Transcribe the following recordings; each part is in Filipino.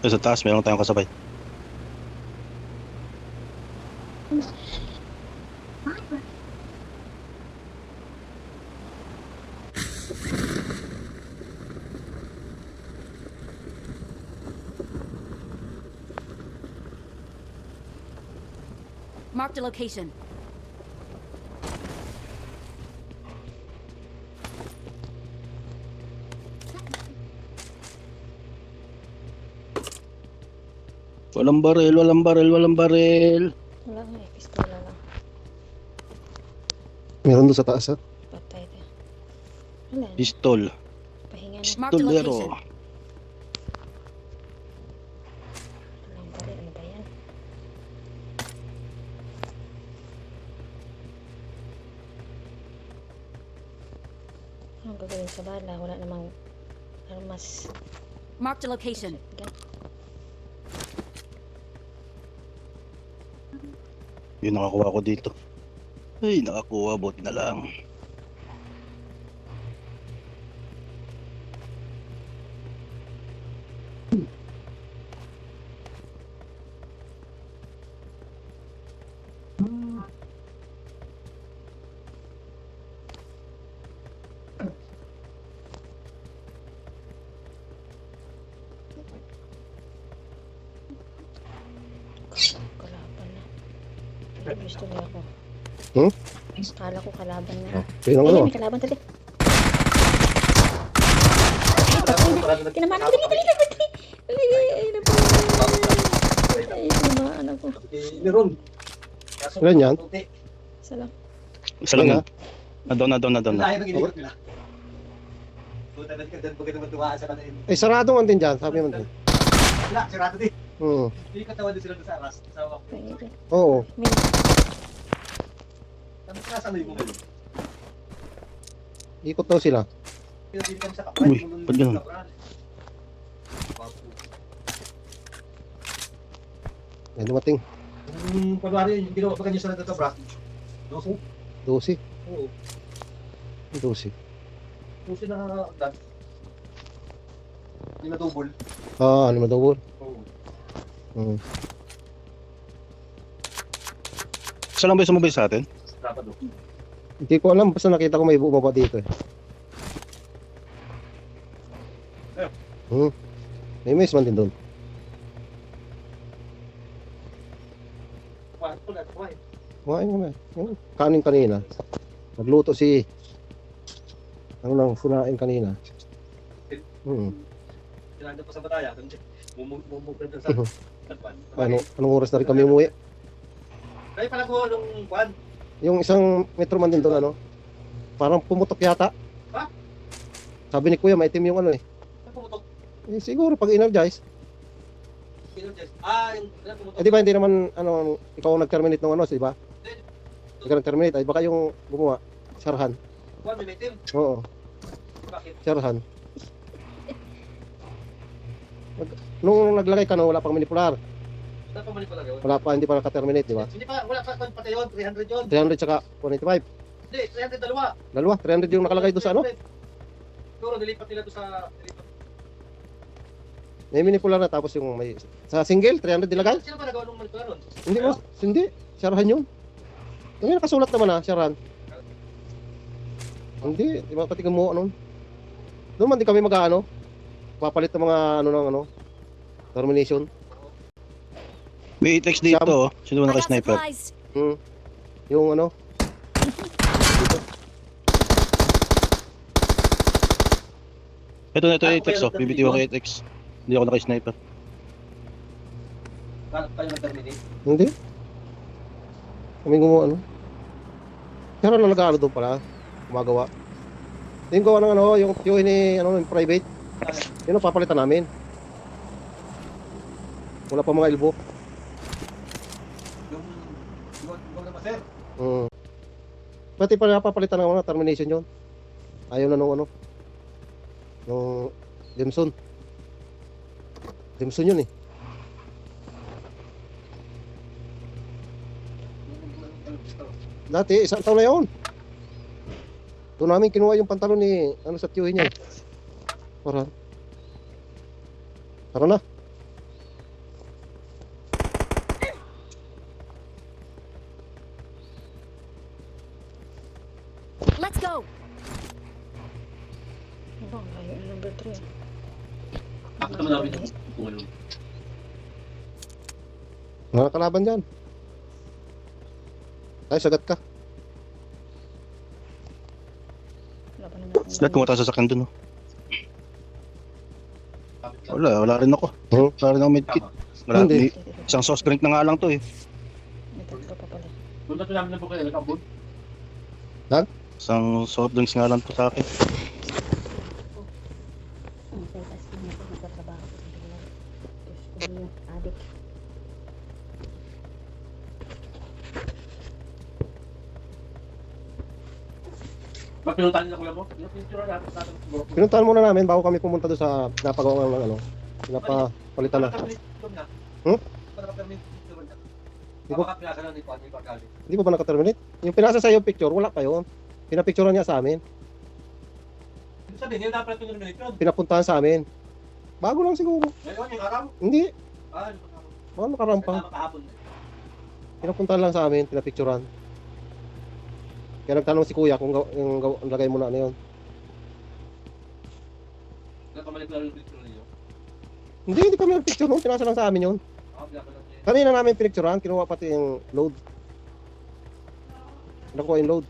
Sa taas, meron tayong kasabay. Marked a location. Walang baril, walang baril, walang baril. Wala nga eh, pistola lang. Meron doon sa taas ha. Patay din. Wala na, Pistol. pahinga na. Mark the Pistolero. location. Walang baril, ano ba yan? Anong gagawin sa bala? Wala namang armas. Marked a location. Gan. Yun nakakuha ko dito. Ay, nakakuha. Buti na lang. Kalaban na. Ay, gusto niya ako. Hmm? Kala ko kalaban na. Yun ang ano. Ay, may kalaban tali. Tinamaan ako. Dali. Ay, naku. Ay, tinamaan ako. Meron. Ilan yan? Isa lang. Isa lang Wala. yun. Nadon na. Lahat ng ginigit nila. Punta na ka dyan, pagka naman tuwaan sa kanin. Eh, sarado man din dyan. Sabi man din. Wala, sirado din. Hindi katawan din sila doon sa aras. Sa wak. Ay, Oo. may Tapos nasanoy mo ngayon. Ikot daw sila. Pinabili kami sa kapal. Uy, ba't ganun? Yan dumating. Yung kunwari, yung ginawa pa kanyo sa nagkakabra. Doso? 12. Oo. 12. Doso na agad. Hindi na double. Ah, ano madawol? Oo. Hmm. Isa lang ba yung sumabay sa atin? Dapat do. Hindi ko alam. Basta nakita ko may bumaba dito eh. May miss man din doon. Wala, kumain. Kumain mo na. Yung kanin kanina. Nagluto si... Ano nang funain kanina. Sinanda pa sa bataya. Mumugad na sa tagpan. Anong oras na rin kami umuwi? Kaya pala ko nung kwan. Yung isang metro man din doon ano. Parang pumutok yata. Ha? Sabi ni Kuya, maitim yung ano eh. Saan pumutok? Eh siguro pag energize. Sino Jess? Ah, yung saan pumutok? Eh di ba hindi naman ano, ikaw ang nag-terminate ng ano, di ba? Ikaw nag-terminate, ay baka yung gumawa, Sharhan. Kwan, may itim. Oo, Bakit? Sharhan. Nung naglagay ka no, wala pang manipular. Saan pa mali pala gawin? Wala pa, hindi pa naka-terminate, di ba? Hindi pa, wala pa pati yun, 300 yun. 300 tsaka 185. Hindi, 300 dalawa. Dalawa, 300 yung nakalagay doon sa ano? Siguro nilipat nila doon sa... Nilipat. May manipular na tapos yung may... Sa single, 300 nilagay? Sino ba nagawa nung monitor nun? Hindi mo, hindi. Sharhan yun. Yung nakasulat naman ha, Sharhan. Hindi, di ba pati kumuha nun? Doon man din kami mag-ano. Papalit ng mga ano ng ano. Termination. May 8x dito. Oh. Sino ba I got naka-sniper? supplies. Yung ano. Ito na, ito yung 8x. Oh. Bibitiw ako 8x. Hindi ako naka-sniper. Kayo nag-terminate? Hindi. Kami gumawa ano. Pero na nag-ano doon pala. Gumagawa. Yung gawa ng ano, yung ni ano, yung private. Yun ang papalitan namin. Wala pa mga elbow. Yung naman sir. Pati pa napapalitan ng ano, termination yun. Ayaw na nung ano. Nung Jameson. Jameson yun eh. Dati, isang taon na yun. Doon namin kinuha yung pantalon ni, ano sa tiyuhin niya. Para. Tara na. bang? Layo yung number 3. Ako naman namin yung kung ano. Wala kalaban dyan. Ay, sagat ka. Wala pa naman. Lahat kumata sa sakyan dun. Oh. Wala rin ako. Wala rin ako medkit. Wala, Hindi. isang soft drink na nga lang to eh. May tatlo pa pala. Doon na namin na po kayo, nag-abot. Isang soft drinks nga lang to sa akin. Ang sa taas niya po nagtatrabaho sa bilang. Diyos ko niyo, adik. Ba't pinuntahan nila kuya mo? Pinuntahan natin natin siguro. Pinuntahan muna namin bago kami pumunta doon sa pinapagawa ng ano. Pinapalitan na. Hindi ko pinasa lang ni Juan, ni Pagkali. Hindi pa ba nakaterminate? Yung pinasa sa iyo picture, wala pa yun. Pinapicturean niya sa amin. Ibig sabihin, hindi dapat ito yung yun. Pinapuntahan sa amin. Bago lang siguro. Ngayon, yung araw. Hindi. Ah, yung araw. Baka nakarampang. Kaya makahapon. Pinapuntahan lang sa amin, pinapicturean. Kaya nagtanong si kuya kung ang lagay mo na ano yun. Nagpamanipularo yung picture ninyo. Hindi kami nagpicture nun. Pinasa lang sa amin yun. Ah, pinasa lang niya. Kanina namin pinicturean, kinuha pati yung load. Nakuha yung load.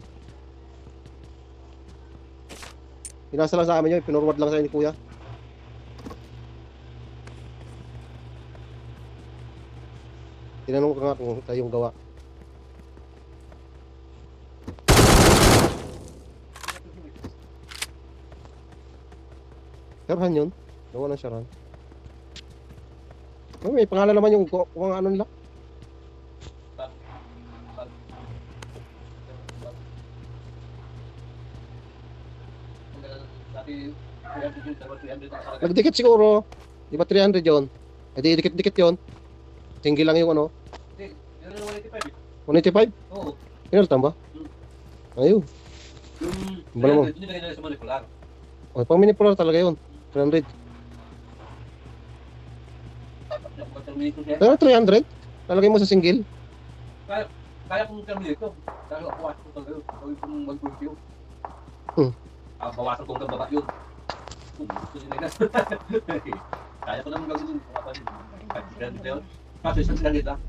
Pinasa lang sa amin yun, pinurward lang sa ni kuya. Tinanong ko nga kung tayo yung gawa. Sharhan yun. Gawa ng Sharhan. Oh, may pangalan naman yung kung ano nila. Dati, 300 yung dalawa, 300 ang kasalanan. Nagdikit siguro. Di ba 300 yun? Eh di dikit-dikit yun. Single lang yung ano. Hindi, yun ang 185 eh. 185? Oo. Pinalitan ba? Ayun. Yung Bala mo. 300, yun yung nilagay nila sa manipular. Oh, pang manipular talaga yun. 300. Pero 300? Lalagay mo sa single? Kaya kong terminate ito. Dahil ako bawasan ko talaga yun. Gawin kong mag-20 yun. Bawasan kong gababa yun. Gusto nyo na yun. Kaya ko naman gawin yun. Kahit 300 yun. Kaso isang 300 lang.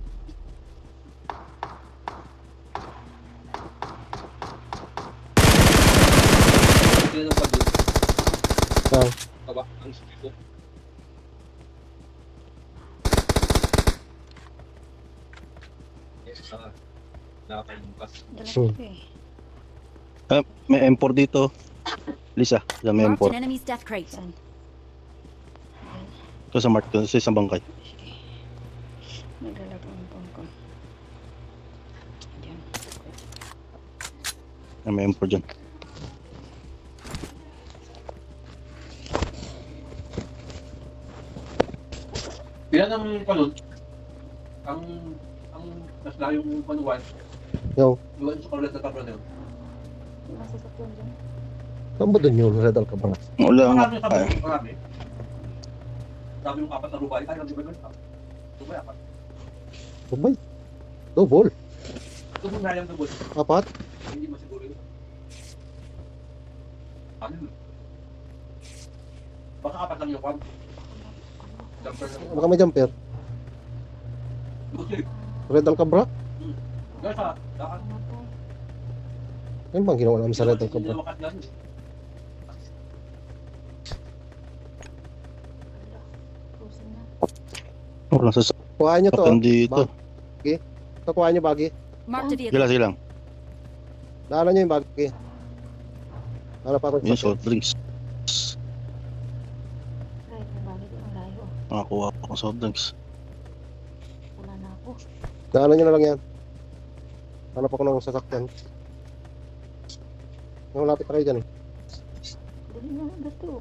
Sila ng pag-yun. Saan? Baba, ang sakit ko. Yes, nakapagbukas. Dala Hmm. ko eh. May M4 dito. Lisa, yan may Marked M4. an enemy's death crate. Saan? Ito sa mark, ito sa isang bangkay. Sige. Nagdala ko ang phone ko. Diyan. Yan, may M4 dyan. Yan ang palun. Ang mas layo yung panuwan. Yo. Iwan sa karulat na tabla na yun. Nasa sakyan dyan. Saan ba doon yun? Red Alcabra. Wala nga. Marami sabi ko, marami. Sabi yung apat na rubay, kaya lang di ba yun? Rubay, apat. Sabay. Double. Tubong nga yung tubol. Apat. Hindi masiguro yun. Ano yun? Baka apat lang yung kwan. Jumper lang. Baka may jumper. Gusto yun. Red Alcabra. Gaya sa daan. Ano to? Ano bang ginawa namin sa Red Hindi Alcabra? wakat lang yun. Ala. Frozen na. Walang Kuhaan nyo to. sasakyan dito. Ito kuhaan nyo bagi. Marked a vehicle. Sige lang. Daanan nyo yung bagi. Hanap ako Yung sa soft drinks. Kahit na bakit ang layo. Nakakuha pa akong soft drinks. Wala na ako. Daanan nyo na lang yan. Hanap ako ng sasakyan. Malapit na kayo dyan eh. Dali na lang gato.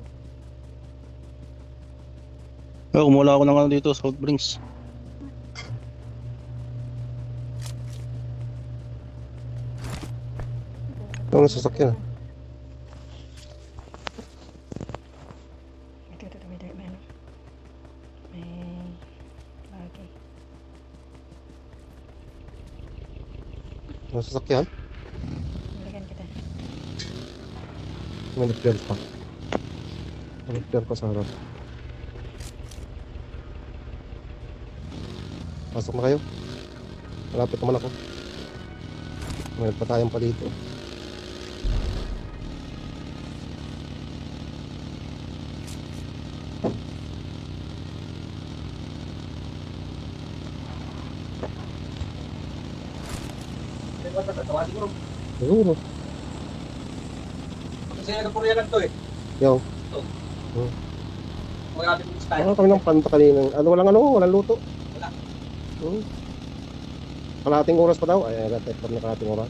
Kumuha ako ng ano dito, soft drinks. Yung sasakyan. Ito, may ano. May bagay. Yung sasakyan. Nalagan kita. May nag pa. Clear ko sa harap. Pasok na kayo. Malapit naman ako. May patayan pa dito. Tawagin mo. Siguro. Kasi nagpuriyagan to eh. Yo. Magkakapit mo style. Ano kami ng panta kanina? Ano, walang luto. Wala. Kalahating oras pa daw. Ay, agad na kalahating oras.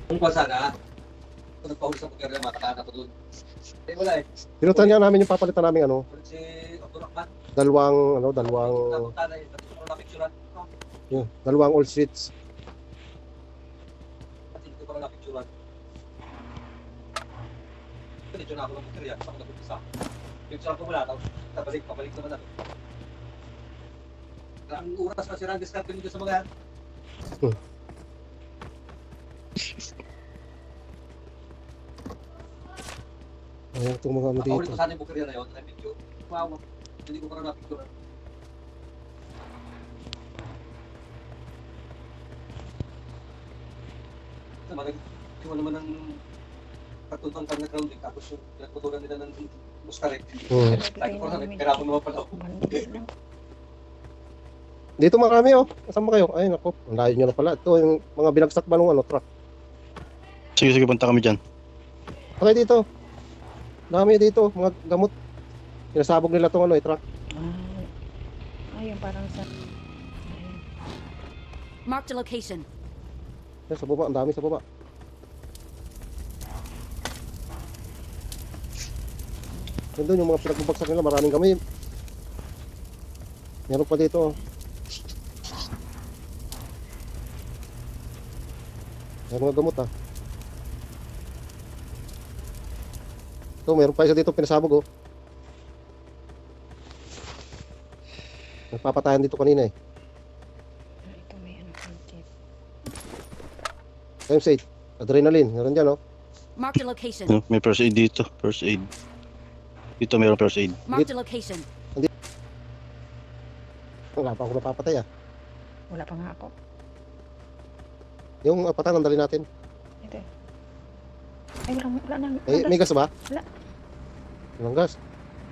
Kung pa sana, kung nagpahuli sa pagkara, matakaan ako doon. Eh wala eh. Pinutan niya namin yung papalitan namin ano, Si Dr. Rahman, dalawang napunta na eh. Pero napicturan. dalawang all streets. At hindi ko pa napicturan. Dito na ako ng pagkara, ako nag-umpisa. Picturan ko mula, pabalik naman ako. Ang oras na sirang discard nito sa mga yan. Ayan itong mga ano Nakahuli dito. ko sana yung bukariya na yun, na video. Wow, hindi ko pa rin napicturan. Naman naman ng katutang kang nag-grounding, tapos yung pinagputulan nila ng muskarek. Lagi ko lang, kailangan ko naman pala ako. Dito marami oh. Saan ba kayo? Ay nako, ang layo nyo na pala. Ito yung mga binagsak ba nung ano, truck. Sige, punta kami dyan. Okay dito. Dami dito, mga gamot. Pinasabog nila tong ano, truck. Ayun, parang sa... Marked a location. Yan, sa baba, ang dami sa baba. Yan doon yung mga pinagbabagsak nila, maraming kami. Meron pa dito. May mga gamot ah. Ito, meron pa isa dito pinasabog oh. Nagpapatayan dito kanina eh. Ito may ano, content. Times 8. Adrenaline, meron dyan oh. Marked a location. May first aid dito. First aid. Dito mayroong first aid. Marked a location. Wala pa ako napapatay ah. Wala pa nga ako. Yung patayan, dali natin. Ito. Ay, wala na. May gas ba? Wala. Walang gas.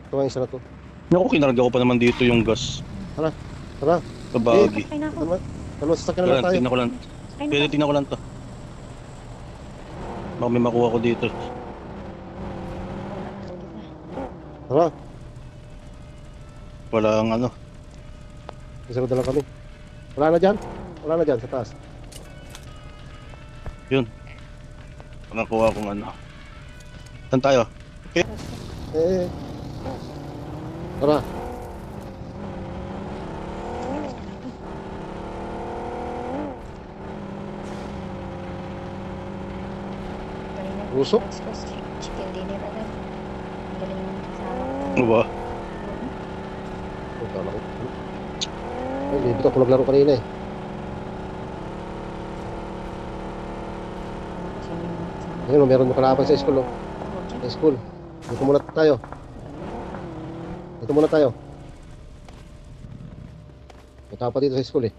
Ito ang isa na to. Naku, kinarga ko pa naman dito yung gas. Tara. Sa bagi. Ay na ako. Dalawa sasakyan na lang tayo. Tingnan ko lang. Ay na Pwede, ako. tingnan ko lang to. Baka may makuha ko dito. Tara. Walang ano. Isa na lang kami. Wala na dyan. Wala na dyan sa taas. Nakuha kong ano. Saan tayo? Tara. Rusok? Chicken dinner agad. Ang galing ng kasama. Ano ba? Kala ko. Ay, libit ako naglaro kanina eh. Ayun, meron mo kalaban sa school oh. Sa school. Dito muna tayo. Dito muna tayo. May tao pa dito sa school eh.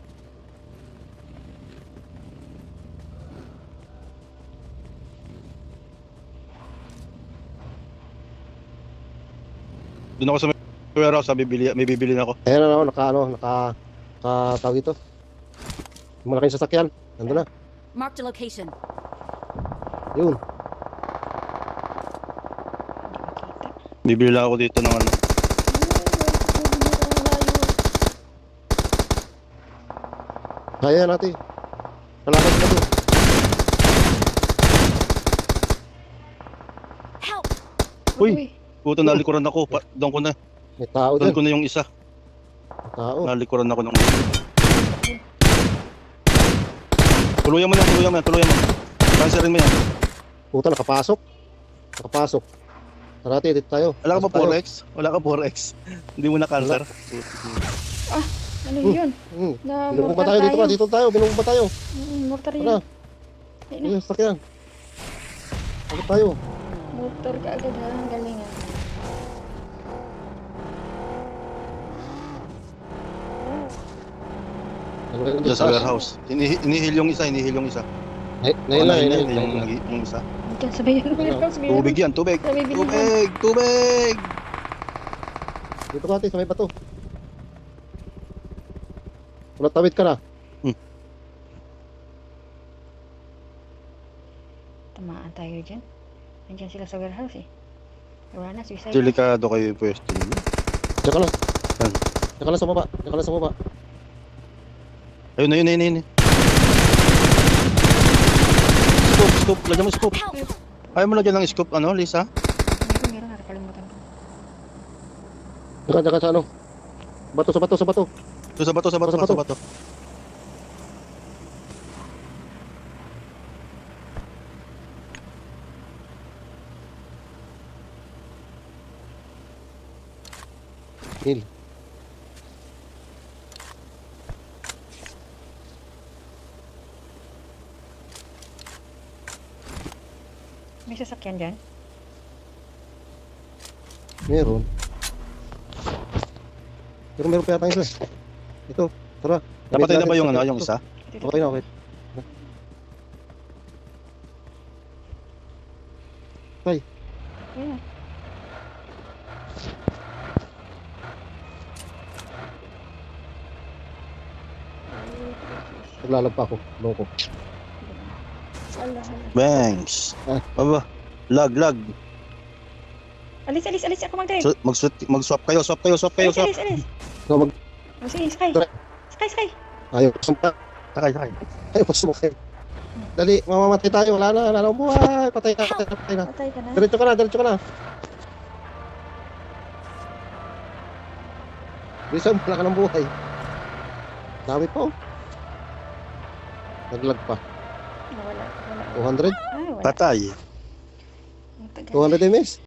Doon ako sa warehouse, may bibili na ako. Ayan na ako, tawag ito. Yung malaking sasakyan. Nandun na. Marked a location. Yun. Bibili lang ako dito ng ano. Kaya natin. Kalaban na to. Help! Uy! Puto, nalikuran ako. Doon ko na. May tao Doon dyan. ko na yung isa. May tao. Nalikuran ako ng isa. Tuluyan mo yan. Cancerin mo yan. Puta, nakapasok. Tara, dito tayo. Wala ka ba Pasok tayo. 4X? Wala ka 4X. Hindi mo na cancer. Ano Ano yun? Na Binubog ba mortar tayo? Dito ka, dito tayo. Binubog ba tayo? Mortar Tara. yun. Ayun na. Ayun, sakyan. Agad tayo. Mortar ka agad ha. Ang galing ah. Diyan sa warehouse. Inihil yung isa, inihil yung isa. Nail na, nail Yung isa. Diyan, sabay yun. Sabay yun. Tubig yan, tubig. Sabay bilihan. Tubig, tubig. Dito ka, ate, sa may bato. Wala, tawid ka na. Tamaan tayo dyan. Nandiyan sila sa warehouse eh. Wala na, suicide. Delikado kayo yung pwesto ninyo. Diyan ka lang. Yan. Diyan ka lang sa baba. Diyan ka lang sa baba. Ayun, ayun, ayun, ayun. Scoop, scoop. Lagyan mo scoop. Help! Ayaw mo lagyan ng scoop, ano, Lisa? Meron, nakakalimutan ko. Diyan ka sa ano. Bato, sa bato, sa bato. So, sa bato, sa bato, sa bato. Heal. May sasakyan dyan? Meron. Pero meron pa yata isa. Ito, tara. Napatay na ba yung, ano, yung isa? Okay na, okay. Ayun na. Naglalagpa ako. Loko. Ala, ala. Bangs. Ah. Aba, lag, lag. Alis, alis, alis. Ako mag-drive. So, mag-swap kayo, swap kayo, swap kayo, Alis, swap. alis, alis. Ikaw mag... Oh, sige, Sky. Tara. Sky, Sky. Ayaw, sumpa. Sakay, sakay. Ayaw, sumakay. Dali, mamamatay tayo. Wala na, wala na akong buhay. Patay na, patay na, patay na. Patay ka na. Diretso ka na, diretso ka na. Bisa, wala ka ng buhay. Dami pa, oh. Naglag pa. Wala, wala. 200? Ah, wala. Patay. Ang tagal. 200 ms?